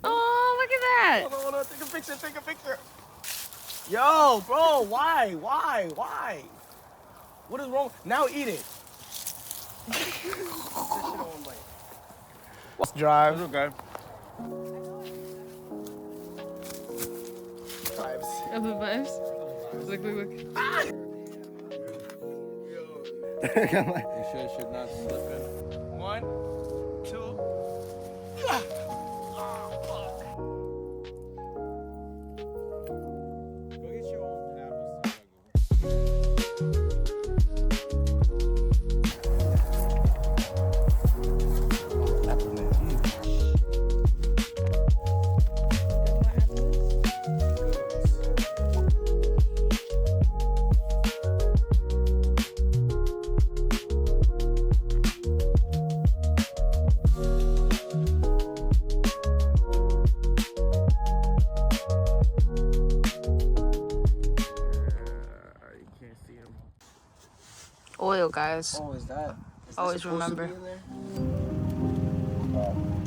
Oh, look at that. Hold on, take a picture. Yo, bro, why? What is wrong? Now eat it. Let's drive. It's okay. Oh, the vibes. Look. You sure should not slip in? 1, 2. Go get your own apples. Oil, guys. Oh, is that? Always remember. Oh.